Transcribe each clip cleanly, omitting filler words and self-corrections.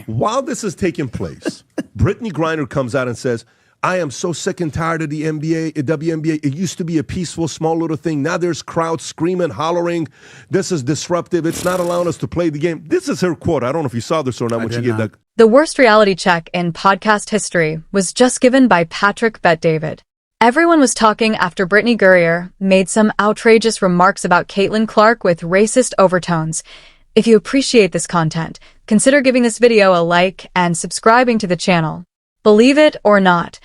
While this is taking place, Brittney Griner comes out and says, I am so sick and tired of the NBA, WNBA. It used to be a peaceful, small little thing. Now there's crowds screaming, hollering. This is disruptive. It's not allowing us to play the game. This is her quote. I don't know if you saw this or not when she gave that. The worst reality check in podcast history was just given by Patrick Bet-David. Everyone was talking after Brittney Griner made some outrageous remarks about Caitlin Clark with racist overtones. If you appreciate this content, consider giving this video a like and subscribing to the channel. Believe it or not,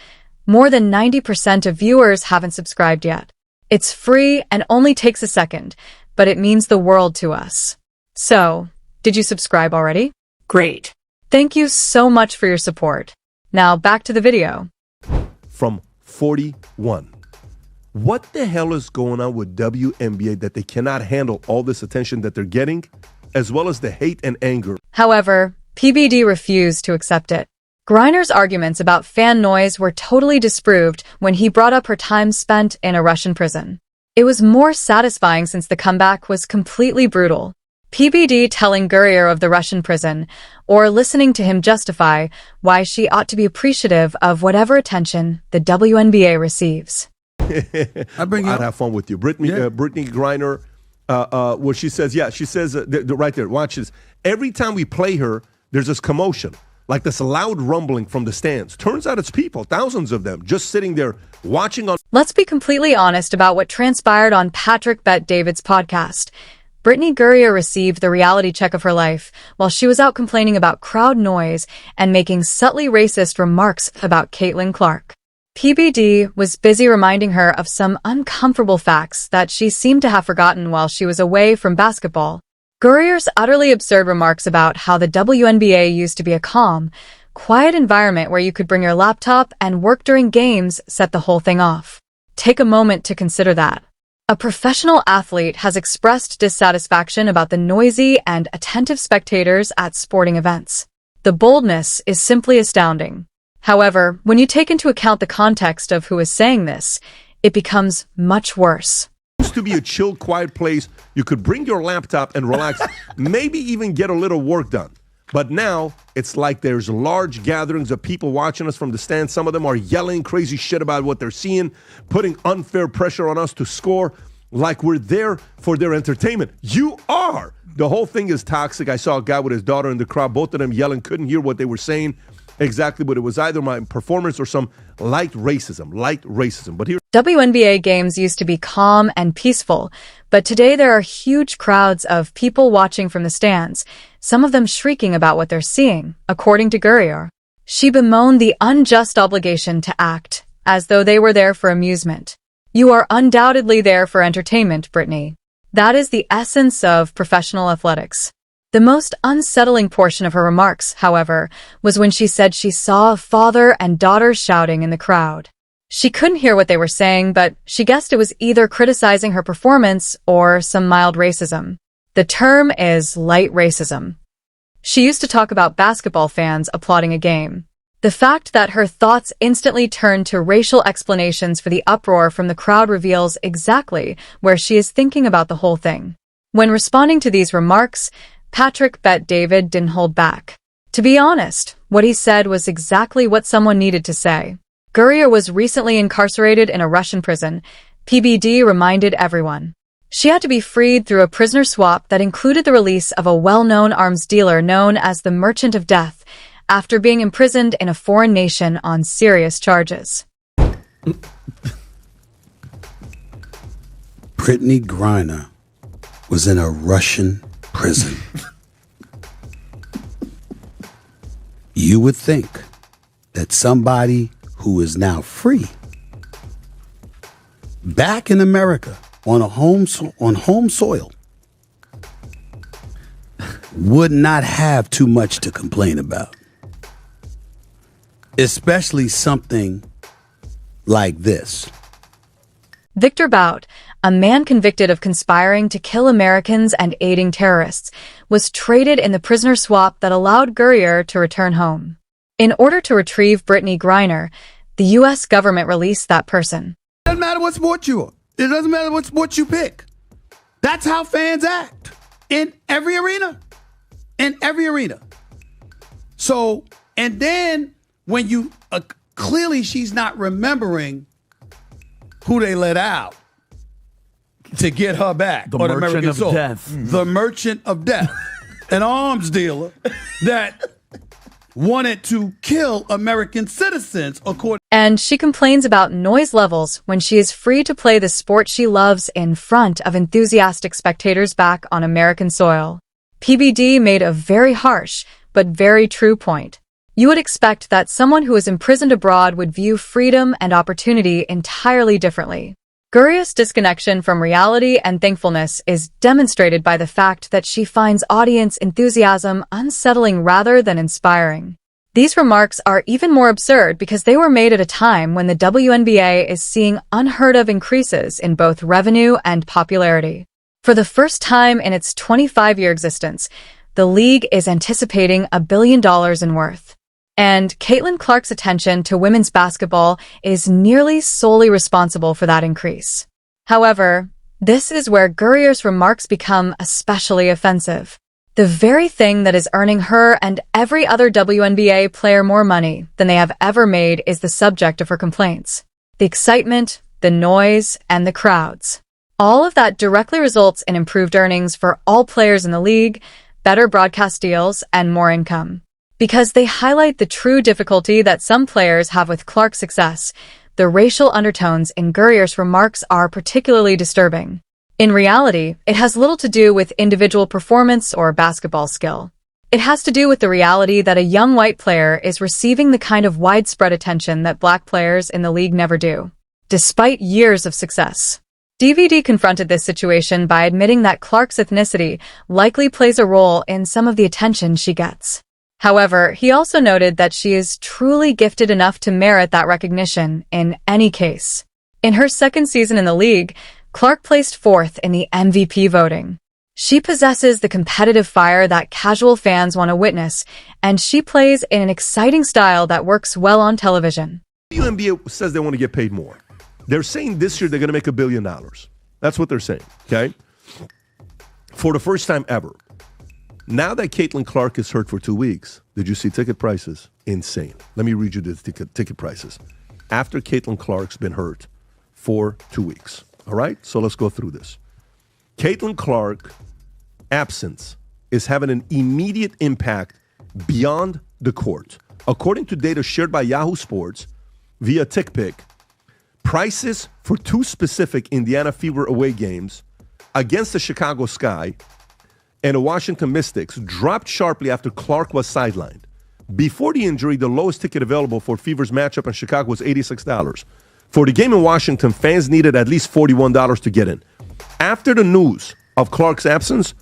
more than 90% of viewers haven't subscribed yet. It's free and only takes a second, but it means the world to us. So, did you subscribe already? Great. Thank you so much for your support. Now back to the video. From 41. What the hell is going on with WNBA that they cannot handle all this attention that they're getting, as well as the hate and anger? However, PBD refused to accept it. Griner's arguments about fan noise were totally disproved when he brought up her time spent in a Russian prison. It was more satisfying since the comeback was completely brutal. PBD telling Griner of the Russian prison, or listening to him justify why she ought to be appreciative of whatever attention the WNBA receives. I'd have fun with you. Brittney Griner, what she says, right there, watch this. Every time we play her, there's this commotion. Like this loud rumbling from the stands. Turns out it's people, thousands of them, just sitting there watching on. Let's be completely honest about what transpired on Patrick Bet-David's podcast. Brittney Griner received the reality check of her life while she was out complaining about crowd noise and making subtly racist remarks about Caitlin Clark. PBD was busy reminding her of some uncomfortable facts that she seemed to have forgotten while she was away from basketball. Griner's utterly absurd remarks about how the WNBA used to be a calm, quiet environment where you could bring your laptop and work during games set the whole thing off. Take a moment to consider that. A professional athlete has expressed dissatisfaction about the noisy and attentive spectators at sporting events. The boldness is simply astounding. However, when you take into account the context of who is saying this, it becomes much worse. Used to be a chill, quiet place. You could bring your laptop and relax, maybe even get a little work done. But now it's like there's large gatherings of people watching us from the stands. Some of them are yelling crazy shit about what they're seeing, putting unfair pressure on us to score like we're there for their entertainment. You are. The whole thing is toxic. I saw a guy with his daughter in the crowd, both of them yelling, couldn't hear what they were saying exactly, but it was either my performance or some light racism. But here, WNBA games used to be calm and peaceful, but today there are huge crowds of people watching from the stands, some of them shrieking about what they're seeing, according to Griner. She bemoaned the unjust obligation to act, as though they were there for amusement. You are undoubtedly there for entertainment, Brittney. That is the essence of professional athletics. The most unsettling portion of her remarks, however, was when she said she saw a father and daughter shouting in the crowd. She couldn't hear what they were saying, but she guessed it was either criticizing her performance or some mild racism. The term is light racism. She used to talk about basketball fans applauding a game. The fact that her thoughts instantly turned to racial explanations for the uproar from the crowd reveals exactly where she is thinking about the whole thing. When responding to these remarks, Patrick Bet-David didn't hold back. To be honest, what he said was exactly what someone needed to say. Griner was recently incarcerated in a Russian prison. PBD reminded everyone. She had to be freed through a prisoner swap that included the release of a well-known arms dealer known as the Merchant of Death after being imprisoned in a foreign nation on serious charges. Brittney Griner was in a Russian prison. You would think that somebody who is now free, back in America on home soil, would not have too much to complain about, especially something like this. Victor Bout, a man convicted of conspiring to kill Americans and aiding terrorists, was traded in the prisoner swap that allowed Griner to return home. In order to retrieve Brittney Griner, the U.S. government released that person. It doesn't matter what sport you are. It doesn't matter what sport you pick. That's how fans act in every arena. In every arena. So, and then when you, clearly she's not remembering who they let out to get her back. The or merchant American of soul. death. The merchant of death. An arms dealer that wanted to kill American citizens, according. And she complains about noise levels when she is free to play the sport she loves in front of enthusiastic spectators back on American soil. PBD made a very harsh but very true point. You would expect that someone who is imprisoned abroad would view freedom and opportunity entirely differently. Guria's disconnection from reality and thankfulness is demonstrated by the fact that she finds audience enthusiasm unsettling rather than inspiring. These remarks are even more absurd because they were made at a time when the WNBA is seeing unheard-of increases in both revenue and popularity. For the first time in its 25-year existence, the league is anticipating $1 billion in worth. And Caitlin Clark's attention to women's basketball is nearly solely responsible for that increase. However, this is where Gurrier's remarks become especially offensive. The very thing that is earning her and every other WNBA player more money than they have ever made is the subject of her complaints. The excitement, the noise, and the crowds. All of that directly results in improved earnings for all players in the league, better broadcast deals, and more income. Because they highlight the true difficulty that some players have with Clark's success, the racial undertones in Gurrier's remarks are particularly disturbing. In reality, it has little to do with individual performance or basketball skill. It has to do with the reality that a young white player is receiving the kind of widespread attention that black players in the league never do, despite years of success. DVD confronted this situation by admitting that Clark's ethnicity likely plays a role in some of the attention she gets. However, he also noted that she is truly gifted enough to merit that recognition in any case. In her second season in the league, Clark placed 4th in the MVP voting. She possesses the competitive fire that casual fans want to witness, and she plays in an exciting style that works well on television. WNBA says they want to get paid more. They're saying this year they're going to make $1 billion. That's what they're saying, okay? For the first time ever. Now that Caitlin Clark is hurt for 2 weeks, did you see ticket prices? Insane. Let me read you the ticket prices. After Caitlin Clark's been hurt for 2 weeks. All right? So let's go through this. Caitlin Clark absence is having an immediate impact beyond the court. According to data shared by Yahoo Sports via TickPick, prices for 2 specific Indiana Fever away games against the Chicago Sky and the Washington Mystics dropped sharply after Clark was sidelined. Before the injury, the lowest ticket available for Fever's matchup in Chicago was $86. For the game in Washington, fans needed at least $41 to get in. After the news of Clark's absence,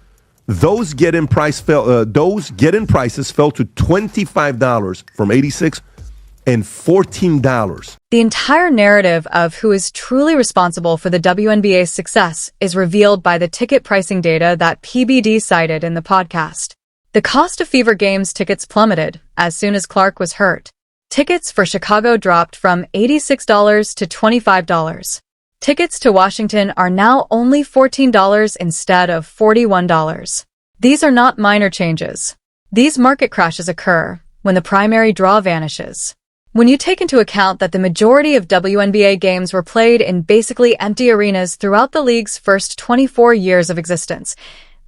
those get-in prices fell to $25 from $86 and $14. The entire narrative of who is truly responsible for the WNBA's success is revealed by the ticket pricing data that PBD cited in the podcast. The cost of Fever Games tickets plummeted as soon as Clark was hurt. Tickets for Chicago dropped from $86 to $25. Tickets to Washington are now only $14 instead of $41. These are not minor changes. These market crashes occur when the primary draw vanishes. When you take into account that the majority of WNBA games were played in basically empty arenas throughout the league's first 24 years of existence,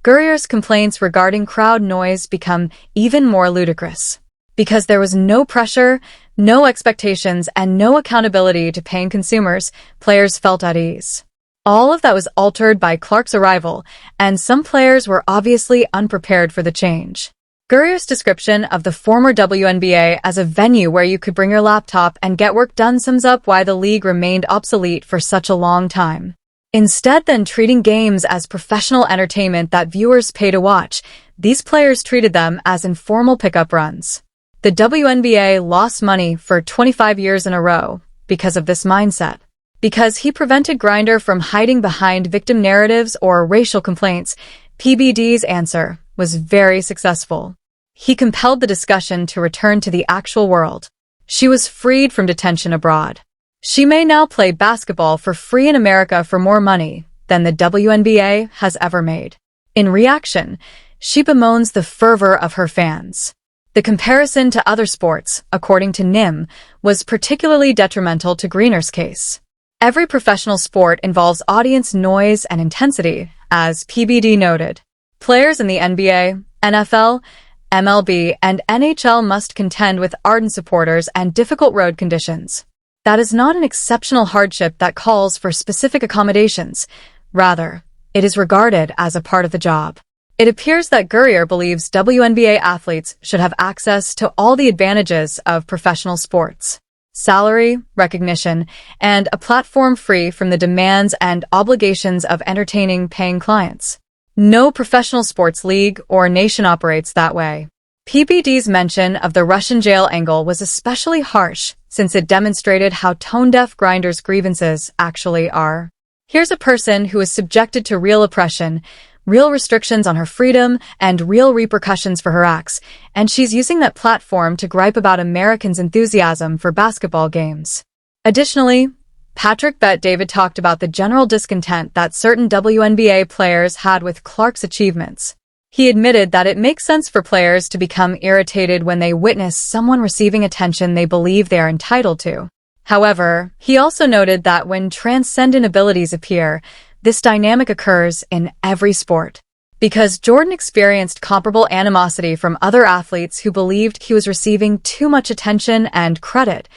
Gurrier's complaints regarding crowd noise become even more ludicrous. Because there was no pressure, no expectations, and no accountability to paying consumers, players felt at ease. All of that was altered by Clark's arrival, and some players were obviously unprepared for the change. Gurrier's description of the former WNBA as a venue where you could bring your laptop and get work done sums up why the league remained obsolete for such a long time. Instead than treating games as professional entertainment that viewers pay to watch, these players treated them as informal pickup runs. The WNBA lost money for 25 years in a row because of this mindset. Because he prevented Griner from hiding behind victim narratives or racial complaints, PBD's answer was very successful. He compelled the discussion to return to the actual world. She was freed from detention abroad. She may now play basketball for free in America for more money than the WNBA has ever made. In reaction, she bemoans the fervor of her fans. The comparison to other sports, according to Nim, was particularly detrimental to Griner's case. Every professional sport involves audience noise and intensity, as PBD noted. Players in the NBA, NFL, MLB, and NHL must contend with ardent supporters and difficult road conditions. That is not an exceptional hardship that calls for specific accommodations. Rather, it is regarded as a part of the job. It appears that Griner believes WNBA athletes should have access to all the advantages of professional sports: salary, recognition, and a platform free from the demands and obligations of entertaining paying clients. No professional sports league or nation operates that way. PBD's mention of the Russian jail angle was especially harsh, since it demonstrated how tone-deaf Griner's grievances actually are. Here's a person who is subjected to real oppression, real restrictions on her freedom, and real repercussions for her acts, and she's using that platform to gripe about Americans' enthusiasm for basketball games. Additionally, Patrick Bet-David talked about the general discontent that certain WNBA players had with Clark's achievements. He admitted that it makes sense for players to become irritated when they witness someone receiving attention they believe they are entitled to. However, he also noted that when transcendent abilities appear, this dynamic occurs in every sport. Because Jordan experienced comparable animosity from other athletes who believed he was receiving too much attention and credit,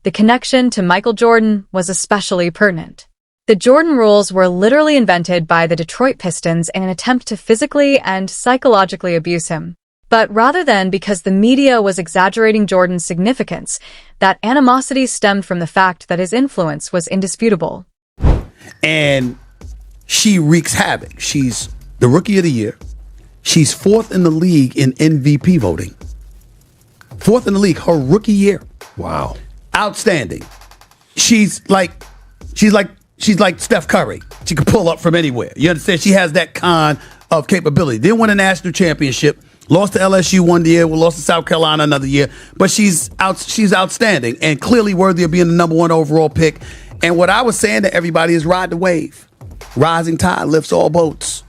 the connection to Michael Jordan was especially pertinent. The Jordan rules were literally invented by the Detroit Pistons in an attempt to physically and psychologically abuse him. But rather than because the media was exaggerating Jordan's significance, that animosity stemmed from the fact that his influence was indisputable. And she wreaks havoc. She's the Rookie of the Year. She's fourth in the league in MVP voting. Fourth in the league, her rookie year. Wow. Outstanding. She's like Steph Curry. She can pull up from anywhere. You understand? She has that kind of capability. Didn't win a national championship. Lost to LSU one year. Lost to South Carolina another year. But she's outstanding and clearly worthy of being the number one overall pick. And what I was saying to everybody is ride the wave. Rising tide lifts all boats.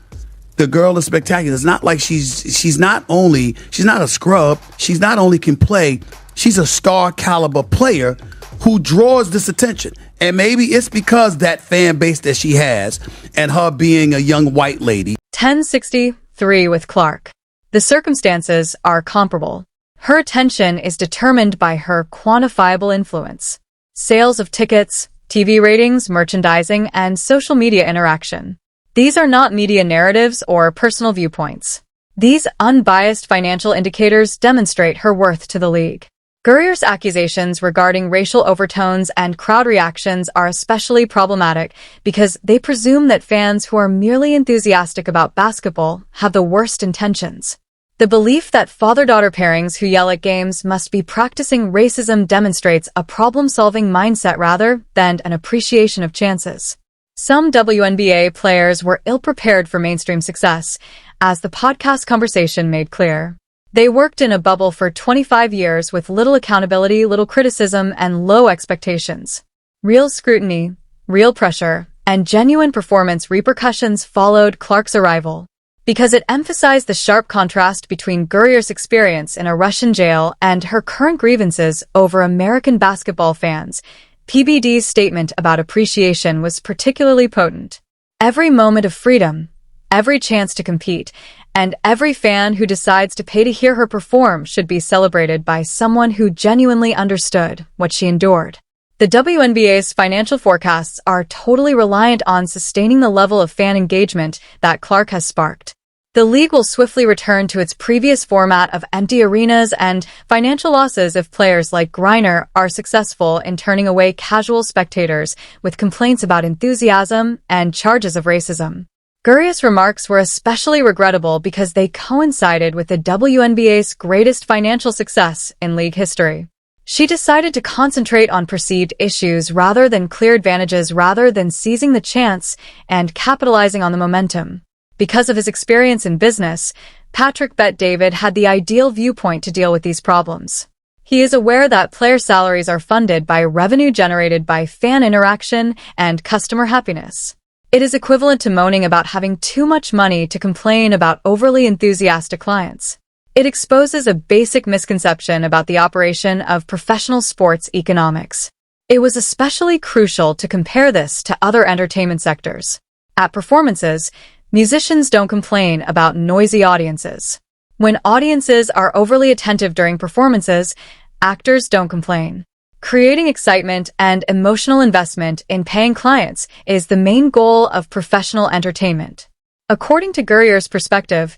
The girl is spectacular. It's not like she's not a scrub. She's not only can play, she's a star caliber player who draws this attention. And maybe it's because that fan base that she has and her being a young white lady. 1063 with Clark. The circumstances are comparable. Her attention is determined by her quantifiable influence. Sales of tickets, TV ratings, merchandising, and social media interaction. These are not media narratives or personal viewpoints. These unbiased financial indicators demonstrate her worth to the league. Griner's accusations regarding racial overtones and crowd reactions are especially problematic because they presume that fans who are merely enthusiastic about basketball have the worst intentions. The belief that father-daughter pairings who yell at games must be practicing racism demonstrates a problem-solving mindset rather than an appreciation of chances. Some WNBA players were ill-prepared for mainstream success, as the podcast conversation made clear. They worked in a bubble for 25 years with little accountability, little criticism, and low expectations. Real scrutiny, real pressure, and genuine performance repercussions followed Clark's arrival. Because it emphasized the sharp contrast between Griner's experience in a Russian jail and her current grievances over American basketball fans, PBD's statement about appreciation was particularly potent. Every moment of freedom, every chance to compete, and every fan who decides to pay to hear her perform should be celebrated by someone who genuinely understood what she endured. The WNBA's financial forecasts are totally reliant on sustaining the level of fan engagement that Clark has sparked. The league will swiftly return to its previous format of empty arenas and financial losses if players like Griner are successful in turning away casual spectators with complaints about enthusiasm and charges of racism. Griner's remarks were especially regrettable because they coincided with the WNBA's greatest financial success in league history. She decided to concentrate on perceived issues rather than clear advantages rather than seizing the chance and capitalizing on the momentum. Because of his experience in business, Patrick Bet-David had the ideal viewpoint to deal with these problems. He is aware that player salaries are funded by revenue generated by fan interaction and customer happiness. It is equivalent to moaning about having too much money to complain about overly enthusiastic clients. It exposes a basic misconception about the operation of professional sports economics. It was especially crucial to compare this to other entertainment sectors. At performances, musicians don't complain about noisy audiences. When audiences are overly attentive during performances, actors don't complain. Creating excitement and emotional investment in paying clients is the main goal of professional entertainment. According to Gurrier's perspective,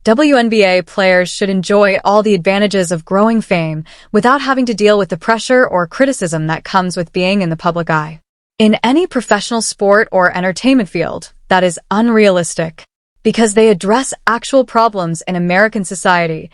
WNBA players should enjoy all the advantages of growing fame without having to deal with the pressure or criticism that comes with being in the public eye. In any professional sport or entertainment field, that is unrealistic. Because they address actual problems in American society,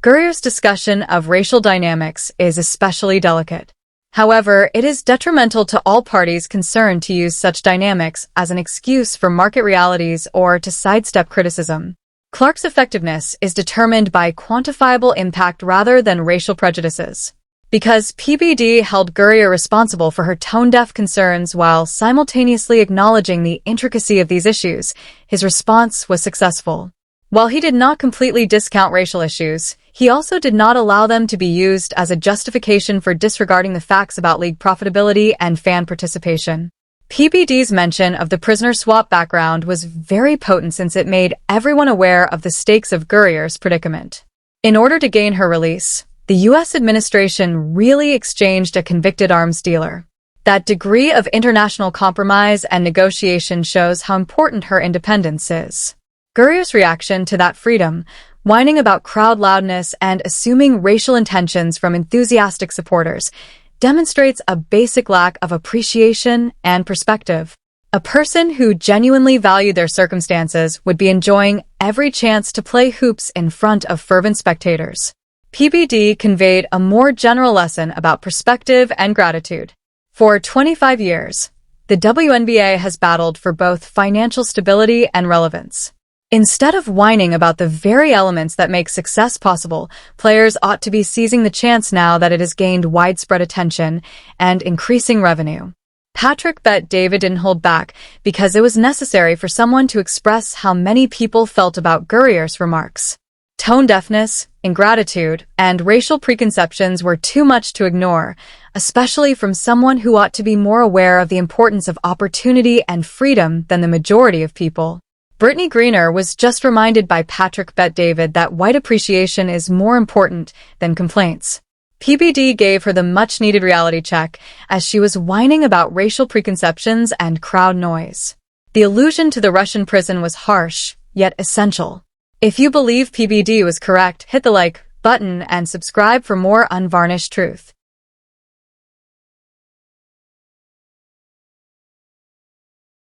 Gurrier's discussion of racial dynamics is especially delicate. However, it is detrimental to all parties concerned to use such dynamics as an excuse for market realities or to sidestep criticism. Clark's effectiveness is determined by quantifiable impact rather than racial prejudices. Because PBD held Gurrier responsible for her tone-deaf concerns while simultaneously acknowledging the intricacy of these issues, his response was successful. While he did not completely discount racial issues, he also did not allow them to be used as a justification for disregarding the facts about league profitability and fan participation. PBD's mention of the prisoner swap background was very potent since it made everyone aware of the stakes of Gurrier's predicament. In order to gain her release, the U.S. administration really exchanged a convicted arms dealer. That degree of international compromise and negotiation shows how important her independence is. Gurrier's reaction to that freedom, whining about crowd loudness and assuming racial intentions from enthusiastic supporters, demonstrates a basic lack of appreciation and perspective. A person who genuinely valued their circumstances would be enjoying every chance to play hoops in front of fervent spectators. PBD conveyed a more general lesson about perspective and gratitude. For 25 years, the WNBA has battled for both financial stability and relevance. Instead of whining about the very elements that make success possible, players ought to be seizing the chance now that it has gained widespread attention and increasing revenue. Patrick Bet-David didn't hold back because it was necessary for someone to express how many people felt about Gurrier's remarks. Tone deafness, ingratitude, and racial preconceptions were too much to ignore, especially from someone who ought to be more aware of the importance of opportunity and freedom than the majority of people. Brittney Griner was just reminded by Patrick Bet-David that white appreciation is more important than complaints. PBD gave her the much-needed reality check as she was whining about racial preconceptions and crowd noise. The allusion to the Russian prison was harsh, yet essential. If you believe PBD was correct, hit the like button and subscribe for more unvarnished truth.